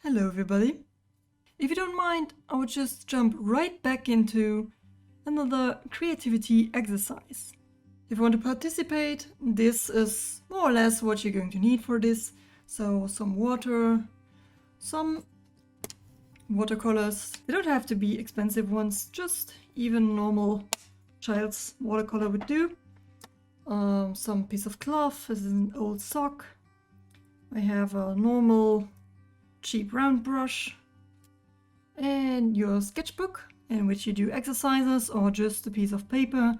Hello everybody. If you don't mind, I would just jump right back into another creativity exercise. If you want to participate, this is more or less what you're going to need for this. So some water, some watercolors. They don't have to be expensive ones, just even normal child's watercolor would do. Some piece of cloth, this is an old sock. I have a normal cheap round brush and your sketchbook in which you do exercises, or just a piece of paper,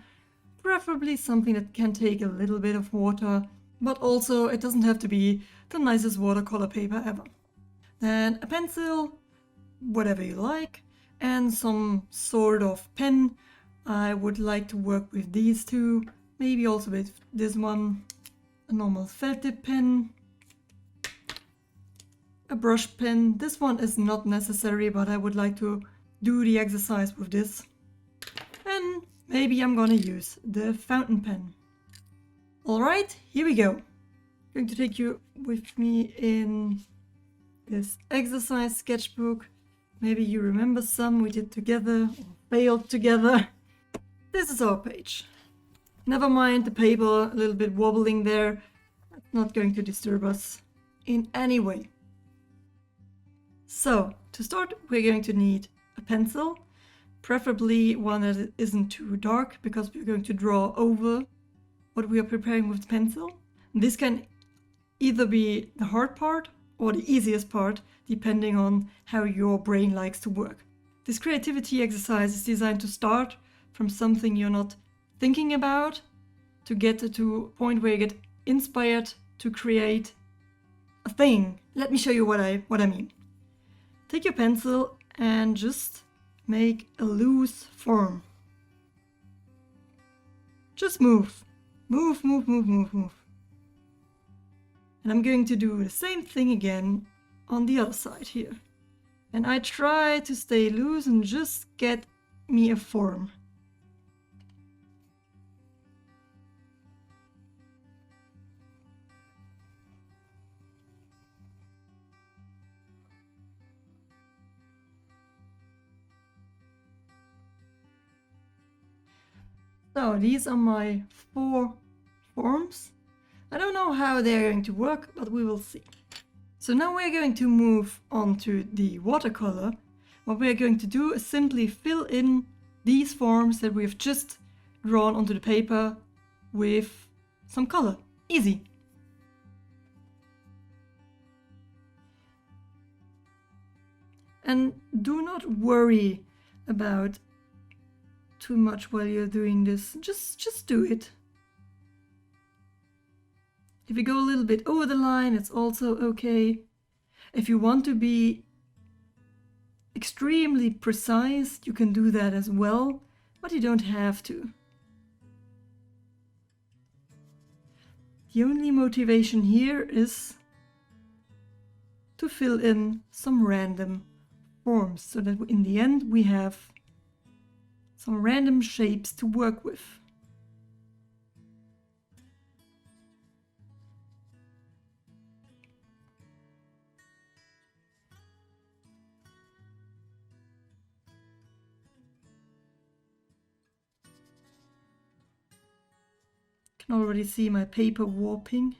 preferably something that can take a little bit of water, but also it doesn't have to be the nicest watercolor paper ever. Then a pencil, whatever you like, and some sort of pen. I would like to work with these two, maybe also with this one, a normal felt tip pen. A brush pen. This one is not necessary, but I would like to do the exercise with this. And maybe I'm gonna use the fountain pen. Alright, here we go. I'm going to take you with me in this exercise sketchbook. Maybe you remember some we did together or failed together. This is our page. Never mind the paper a little bit wobbling there. That's not going to disturb us in any way. So, to start, we're going to need a pencil, preferably one that isn't too dark, because we're going to draw over what we are preparing with the pencil. This can either be the hard part or the easiest part, depending on how your brain likes to work. This creativity exercise is designed to start from something you're not thinking about, to get to a point where you get inspired to create a thing. Let me show you what I mean. Take your pencil and just make a loose form. Just move. Move, move, move, move, move. And I'm going to do the same thing again on the other side here. And I try to stay loose and just get me a form. So these are my 4 forms. I don't know how they're going to work, but we will see. So now we're going to move on to the watercolor. What we're going to do is simply fill in these forms that we've just drawn onto the paper with some color. Easy. And do not worry about too much while you're doing this. Just do it. If you go a little bit over the line, it's also okay. If you want to be extremely precise, you can do that as well, but you don't have to. The only motivation here is to fill in some random forms, so that in the end we have some random shapes to work with. I can already see my paper warping.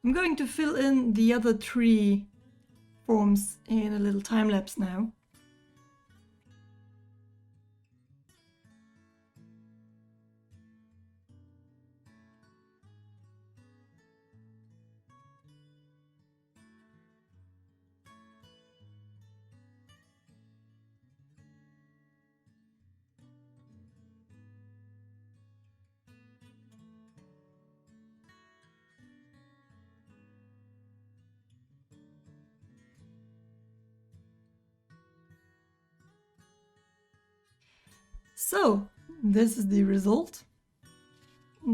I'm going to fill in the other 3 forms in a little time lapse now. So, this is the result.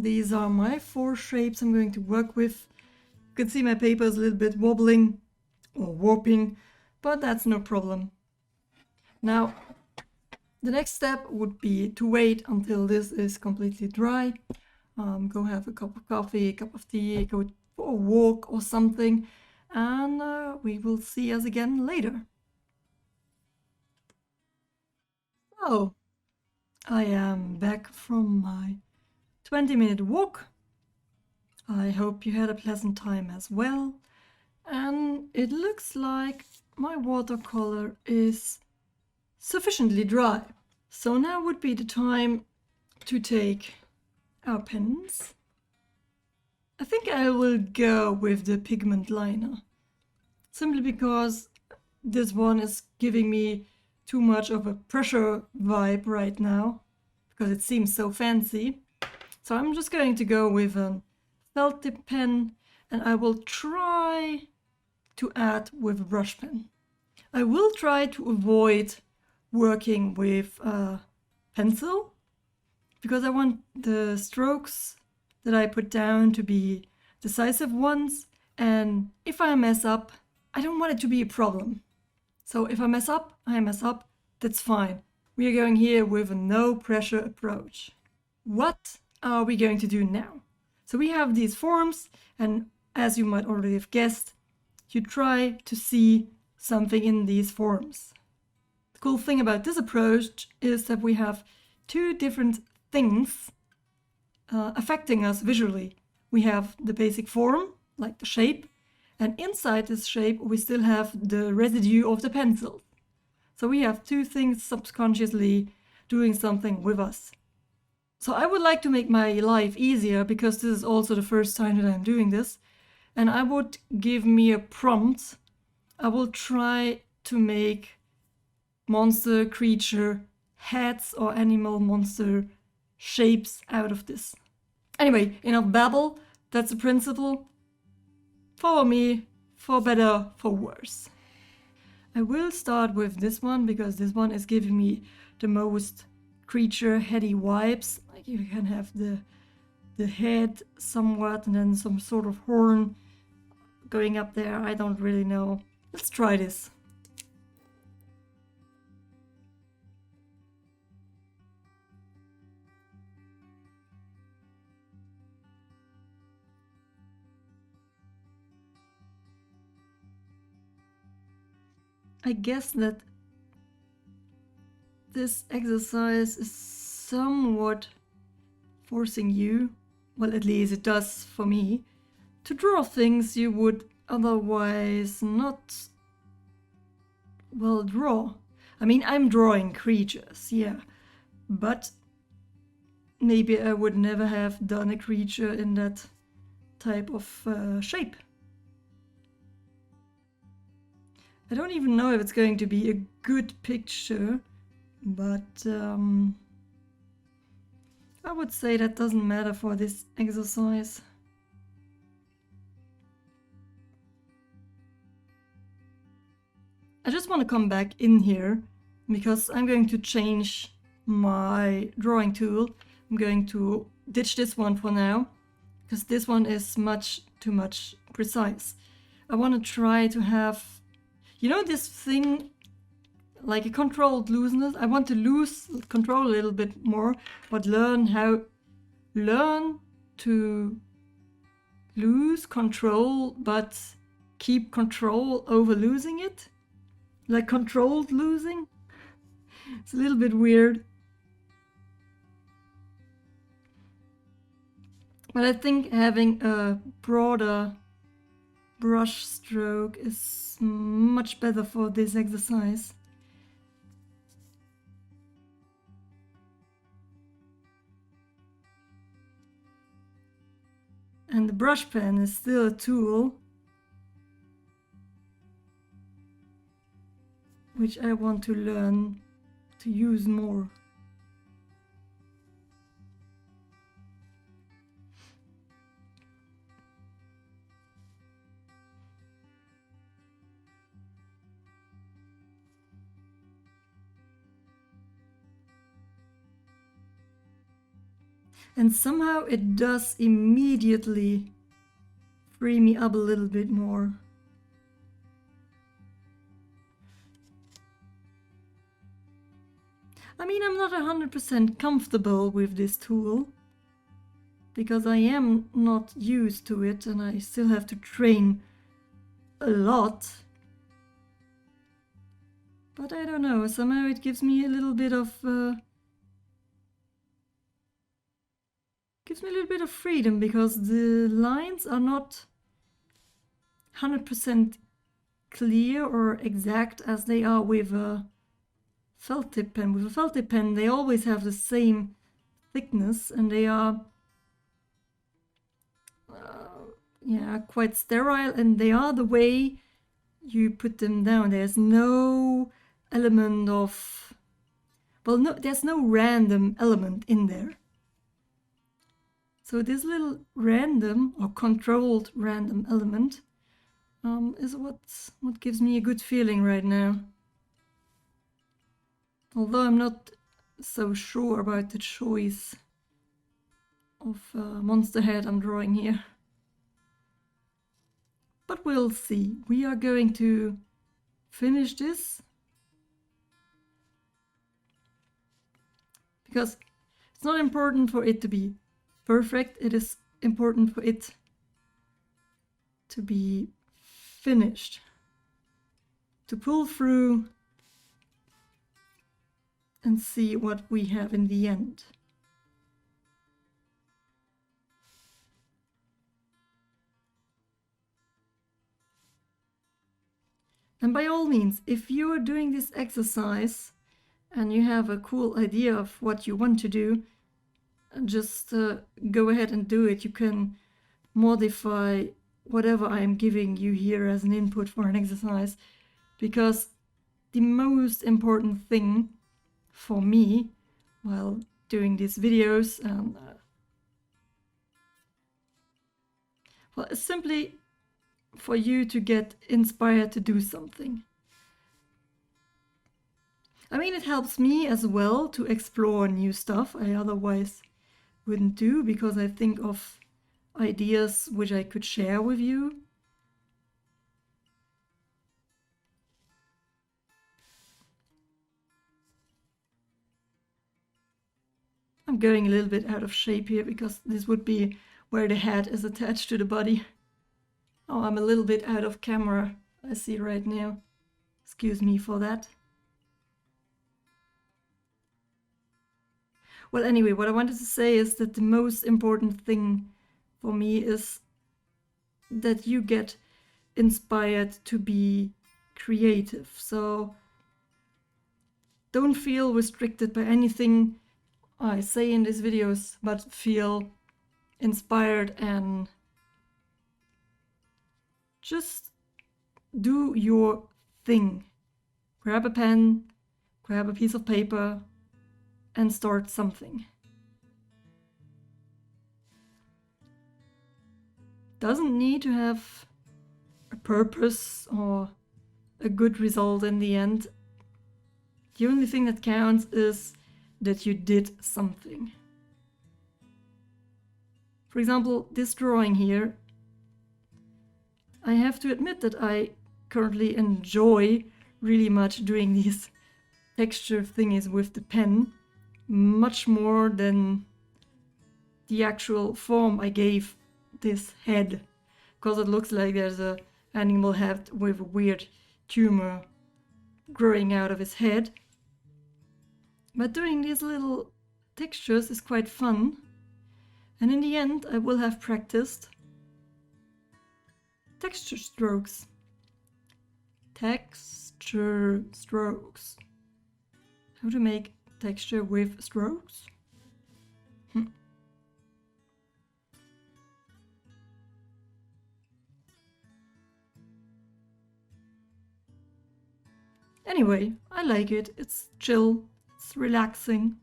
These are my 4 shapes I'm going to work with. can see my paper is a little bit wobbling or warping, but that's no problem. Now, the next step would be to wait until this is completely dry. Go have a cup of coffee, a cup of tea, go for a walk or something, and we will see us again later. So, I am back from my 20-minute walk. I hope you had a pleasant time as well. And it looks like my watercolor is sufficiently dry. So now would be the time to take our pens. I think I will go with the pigment liner, simply because this one is giving me too much of a pressure vibe right now, because it seems so fancy. So I'm just going to go with a felt tip pen, and I will try to add with a brush pen. I will try to avoid working with a pencil, because I want the strokes that I put down to be decisive ones, and if I mess up, I don't want it to be a problem. So if I mess up, that's fine. We are going here with a no pressure approach. What are we going to do now? So we have these forms, and as you might already have guessed, you try to see something in these forms. The cool thing about this approach is that we have two different things affecting us visually. We have the basic form, like the shape, and inside this shape we still have the residue of the pencil. So we have two things subconsciously doing something with us. So I would like to make my life easier, because this is also the first time that I'm doing this, and I would give me a prompt. I will try to make monster, creature, heads or animal monster shapes out of this. Anyway, enough babble. That's the principle. Follow me, for better, for worse. I will start with this one, because this one is giving me the most creature heady vibes. Like you can have the head somewhat, and then some sort of horn going up there. I don't really know. Let's try this. I guess that this exercise is somewhat forcing you, well, at least it does for me, to draw things you would otherwise not, well, draw. I mean, I'm drawing creatures, yeah, but maybe I would never have done a creature in that type of shape. I don't even know if it's going to be a good picture, but I would say that doesn't matter for this exercise. I just want to come back in here, because I'm going to change my drawing tool. I'm going to ditch this one for now, because this one is much too much precise. I want to try to have, you know, this thing like a controlled looseness. I want to lose control a little bit more, but learn to lose control, but keep control over losing it. Like controlled losing. It's a little bit weird. But I think having a broader brush stroke is much better for this exercise. And the brush pen is still a tool which I want to learn to use more. And somehow it does immediately free me up a little bit more. I mean, I'm not 100% comfortable with this tool because I am not used to it and I still have to train a lot. But I don't know, somehow it gives me a little bit of freedom because the lines are not 100% clear or exact as they are with a felt tip pen. With a felt tip pen, they always have the same thickness and they are yeah, quite sterile, and they are the way you put them down. There's no element of, well, no, there's no random element in there. So this little random or controlled random element is what gives me a good feeling right now. Although I'm not so sure about the choice of monster head I'm drawing here. But we'll see. We are going to finish this because it's not important for it to be perfect. It is important for it to be finished, to pull through and see what we have in the end. And by all means, if you are doing this exercise and you have a cool idea of what you want to do, just go ahead and do it. You can modify whatever I am giving you here as an input for an exercise, because the most important thing for me while doing these videos and well, it's simply for you to get inspired to do something. I mean, it helps me as well to explore new stuff I otherwise wouldn't do, because I think of ideas which I could share with you. I'm going a little bit out of shape here because this would be where the head is attached to the body. Oh, I'm a little bit out of camera, I see right now. Excuse me for that. Well, anyway, what I wanted to say is that the most important thing for me is that you get inspired to be creative. So don't feel restricted by anything I say in these videos, but feel inspired and just do your thing. Grab a pen, grab a piece of paper, and start something. Doesn't need to have a purpose or a good result in the end. The only thing that counts is that you did something. For example, this drawing here, I have to admit that I currently enjoy really much doing these texture thingies with the pen, much more than the actual form I gave this head, because it looks like there's an animal head with a weird tumor growing out of his head. But doing these little textures is quite fun, and in the end I will have practiced texture strokes. Texture strokes. How to make texture with strokes? Anyway, I like it. It's chill, it's relaxing.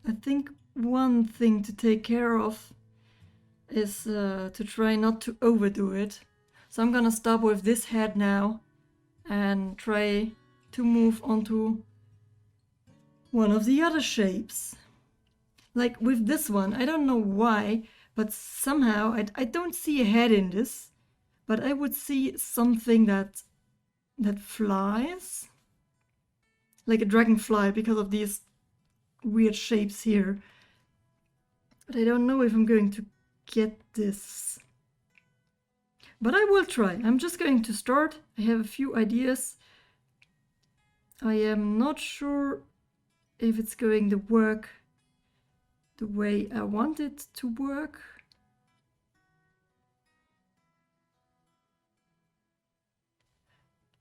I think one thing to take care of is to try not to overdo it. So I'm gonna stop with this head now and try to move on to one of the other shapes. Like with this one, I don't know why, but somehow I don't see a head in this, but I would see something that flies, like a dragonfly, because of these weird shapes here. But I don't know if I'm going to get this. But I will try. I'm just going to start. I have a few ideas. I am not sure if it's going to work the way I want it to work.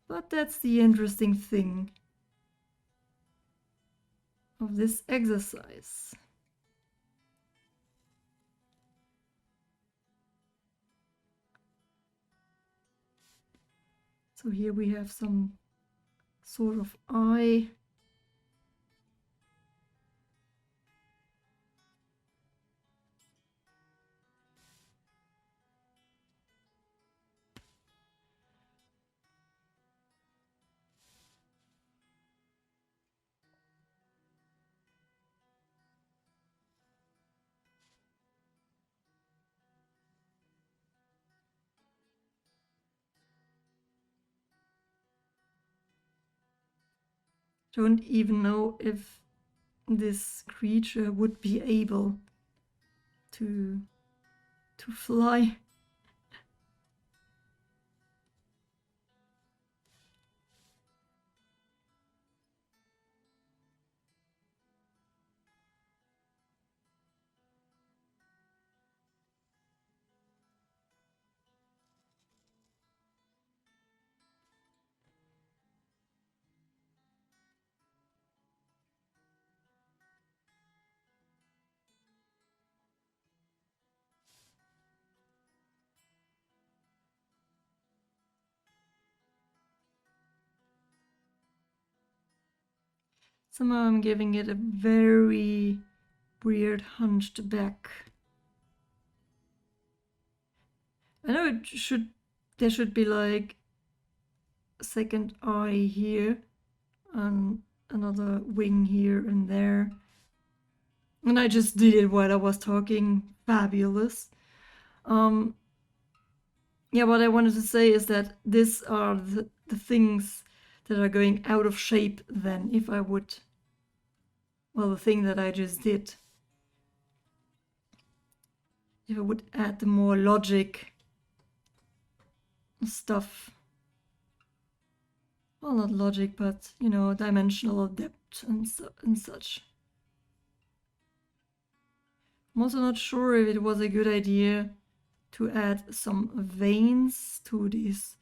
But that's the interesting thing of this exercise. So here we have some sort of eye. Don't even know if this creature would be able to fly. Somehow I'm giving it a very weird hunched back. I know there should be like a second eye here and another wing here and there. And I just did it while I was talking. Fabulous. Yeah, what I wanted to say is that these are the things that are going out of shape then if I would, well, the thing that I just did. If I would add the more logic stuff. Well, not logic, but, you know, dimensional depth and such. I'm also not sure if it was a good idea to add some veins to these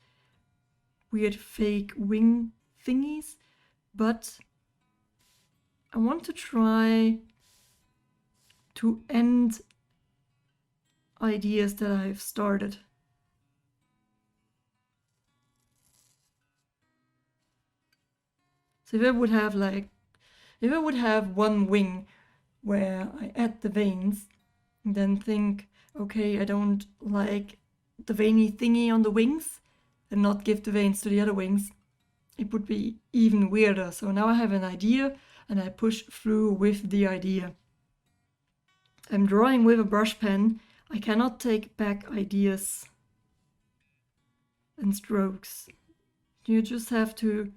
weird fake wing thingies, but I want to try to end ideas that I've started. So if I would have one wing where I add the veins and then think, okay, I don't like the veiny thingy on the wings and not give the veins to the other wings, it would be even weirder. So now I have an idea and I push through with the idea. I'm drawing with a brush pen. I cannot take back ideas and strokes. You just have to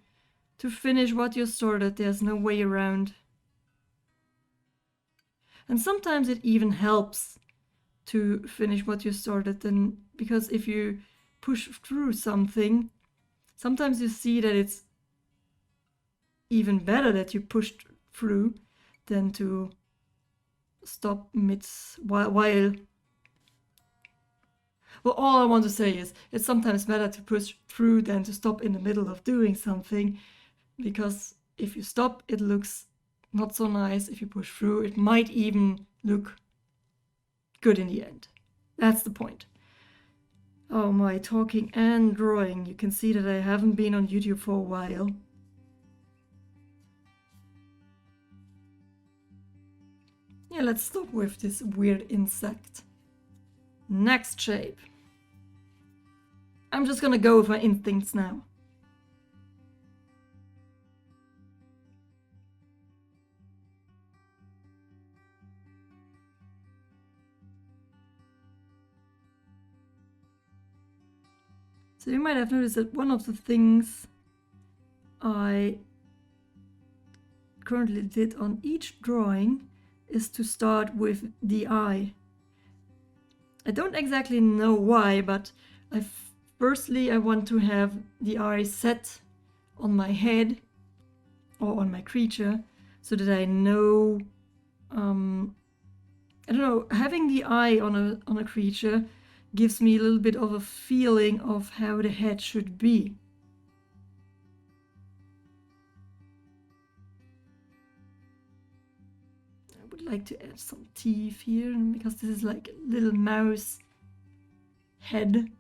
finish what you started. There's no way around. And sometimes it even helps to finish what you started, then, because if you push through something, sometimes you see that it's even better that you pushed through than to stop while. Well, all I want to say is it's sometimes better to push through than to stop in the middle of doing something, because if you stop, it looks not so nice. If you push through, it might even look good in the end. That's the point. Oh my, talking and drawing. You can see that I haven't been on YouTube for a while. Yeah, let's stop with this weird insect. Next shape. I'm just gonna go with my instincts now. So you might have noticed that one of the things I currently did on each drawing is to start with the eye. I don't exactly know why, but firstly I want to have the eye set on my head or on my creature so that I know, I don't know, having the eye on a creature gives me a little bit of a feeling of how the head should be. I would like to add some teeth here because this is like a little mouse head.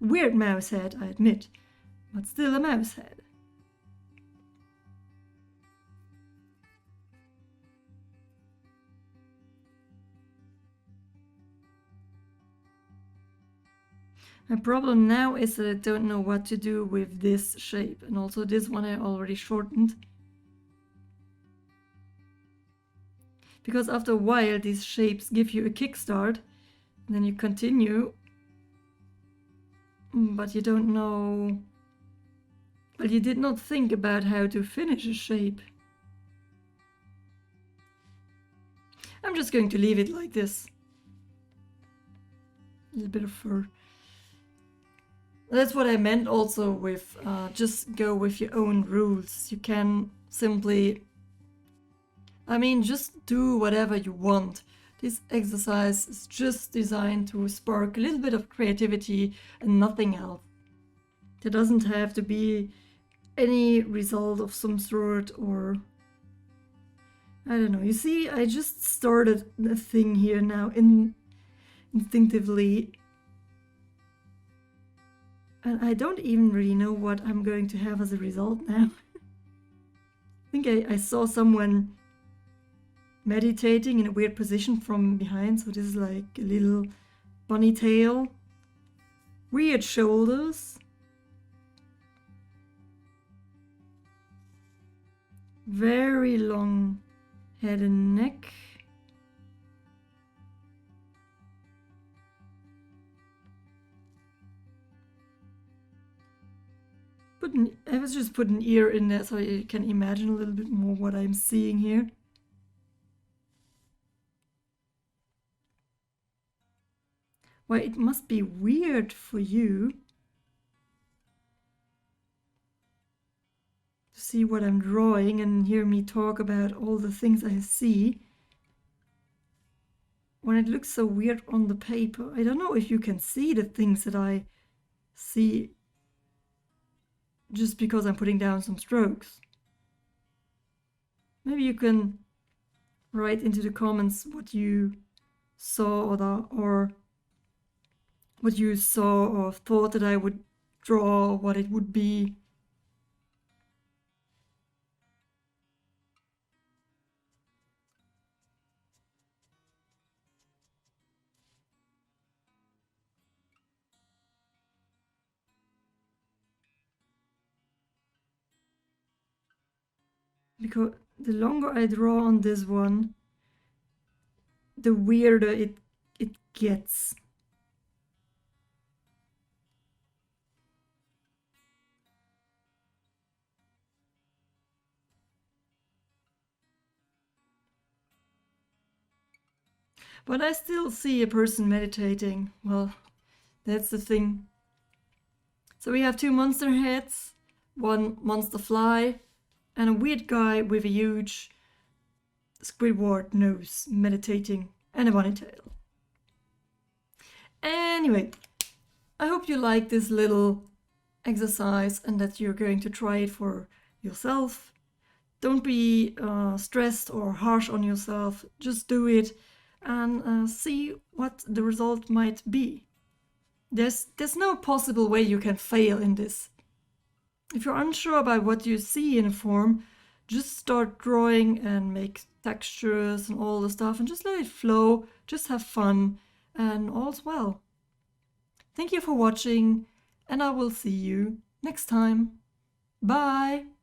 Weird mouse head, I admit, but still a mouse head. My problem now is that I don't know what to do with this shape, and also this one I already shortened. Because after a while these shapes give you a kickstart, and then you continue, but you don't know... Well, you did not think about how to finish a shape. I'm just going to leave it like this. A little bit of fur. That's what I meant also with just go with your own rules. You can simply, I mean, just do whatever you want. This exercise is just designed to spark a little bit of creativity and nothing else. There doesn't have to be any result of some sort, or I don't know. You see, I just started a thing here now instinctively. And I don't even really know what I'm going to have as a result now. I think I saw someone meditating in a weird position from behind. So this is like a little bunny tail. Weird shoulders. Very long head and neck. I was just put an ear in there so you can imagine a little bit more what I'm seeing here. Why, it must be weird for you to see what I'm drawing and hear me talk about all the things I see when it looks so weird on the paper. I don't know if you can see the things that I see just because I'm putting down some strokes. Maybe you can write into the comments what you saw or what you saw or thought that I would draw, what it would be. Because the longer I draw on this one, the weirder it gets. But I still see a person meditating. Well, that's the thing. So we have two monster heads, one monster fly, and a weird guy with a huge Squidward nose meditating and a bunny tail. Anyway, I hope you like this little exercise and that you're going to try it for yourself. Don't be stressed or harsh on yourself. Just do it and see what the result might be. There's no possible way you can fail in this. If you're unsure about what you see in a form, just start drawing and make textures and all the stuff and just let it flow, just have fun, and all's well. Thank you for watching. and I will see you next time. Bye!